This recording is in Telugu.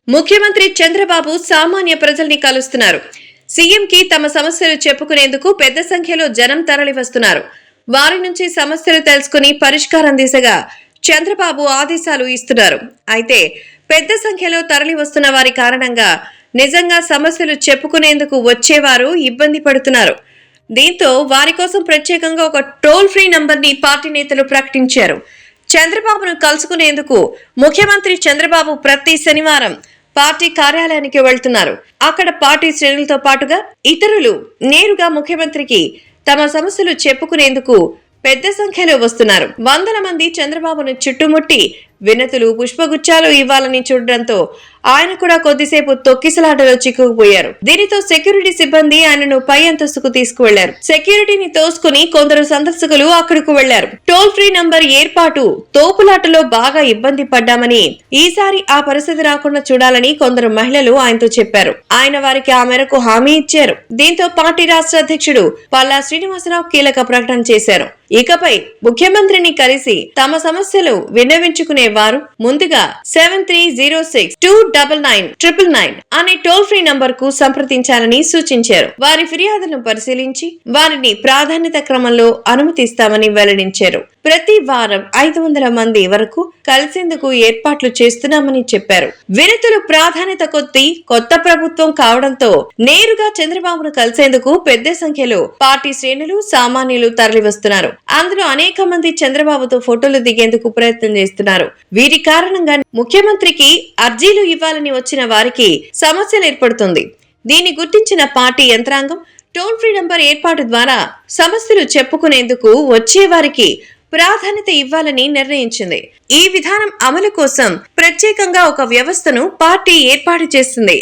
ముఖ్యమంత్రి చంద్రబాబు సామాన్య ప్రజల్ని కలుస్తున్నారు. సీఎంకి తమ సమస్యలు చెప్పుకునేందుకు పెద్ద సంఖ్యలో జనం తరలివస్తున్నారు. వారి నుంచి సమస్యలు తెలుసుకుని పరిష్కారం దిశగా చంద్రబాబు ఆదేశాలు ఇస్తున్నారు. అయితే పెద్ద సంఖ్యలో తరలి వస్తున్న వారి కారణంగా నిజంగా సమస్యలు చెప్పుకునేందుకు వచ్చేవారు ఇబ్బంది పడుతున్నారు. దీంతో వారి కోసం ప్రత్యేకంగా ఒక టోల్ ఫ్రీ నంబర్ని పార్టీ నేతలు ప్రకటించారు. చంద్రబాబును కలుసుకునేందుకు ముఖ్యమంత్రి చంద్రబాబు ప్రతి శనివారం పార్టీ కార్యాలయానికి వెళ్తున్నారు. అక్కడ పార్టీ శ్రేణులతో పాటుగా ఇతరులు నేరుగా ముఖ్యమంత్రికి తమ సమస్యలు చెప్పుకునేందుకు పెద్ద సంఖ్యలో వస్తున్నారు. వందల మంది చంద్రబాబును చుట్టుముట్టి వినతులు, పుష్పగుచ్చాలు ఇవ్వాలని చూడడంతో ఆయన కూడా కొద్దిసేపు తొక్కిసలాటలో చిక్కుకుపోయారు. దీనితో సెక్యూరిటీ సిబ్బంది ఆయనను పై అంతస్తుకు తీసుకువెళ్లారు. సెక్యూరిటీని తోసుకుని కొందరు సందర్శకులు అక్కడకు వెళ్లారు. టోల్ ఫ్రీ నంబర్ ఏర్పాటు తోపులాటలో బాగా ఇబ్బంది పడ్డామని, ఈసారి ఆ పరిస్థితి రాకుండా చూడాలని కొందరు మహిళలు ఆయనతో చెప్పారు. ఆయన వారికి ఆ మేరకు హామీ ఇచ్చారు. దీంతో పార్టీ రాష్ట్ర అధ్యక్షుడు పల్లా శ్రీనివాసరావు కీలక ప్రకటన చేశారు. ఇకపై ముఖ్యమంత్రిని కలిసి తమ సమస్యలు విన్నవించుకునే వారు ముందుగా 7306299999 అనే టోల్ ఫ్రీ నంబర్ కు సంప్రదించాలని సూచించారు. వారి ఫిర్యాదులను పరిశీలించి వారిని ప్రాధాన్యత క్రమంలో అనుమతిస్తామని వెల్లడించారు. ప్రతి వారం 500 మంది వరకు కలిసేందుకు ఏర్పాట్లు చేస్తున్నామని చెప్పారు. వినతులు ప్రాధాన్యత కొద్దీ కొత్త ప్రభుత్వం కావడంతో నేరుగా చంద్రబాబును కలిసేందుకు పెద్ద సంఖ్యలో పార్టీ శ్రేణులు, సామాన్యులు తరలివస్తున్నారు. అందులో అనేక మంది చంద్రబాబుతో ఫోటోలు దిగేందుకు ప్రయత్నం చేస్తున్నారు. వీరి కారణంగా ముఖ్యమంత్రికి అర్జీలు ఇవ్వాలని వచ్చిన వారికి సమస్యలు ఏర్పడుతుంది. దీన్ని గుర్తించిన పార్టీ యంత్రాంగం టోల్ ఫ్రీ నంబర్ ఏర్పాటు ద్వారా సమస్యలు చెప్పుకునేందుకు వచ్చే వారికి ప్రాధాన్యత ఇవ్వాలని నిర్ణయించింది. ఈ విధానం అమలు కోసం ప్రత్యేకంగా ఒక వ్యవస్థను పార్టీ ఏర్పాటు చేస్తుంది.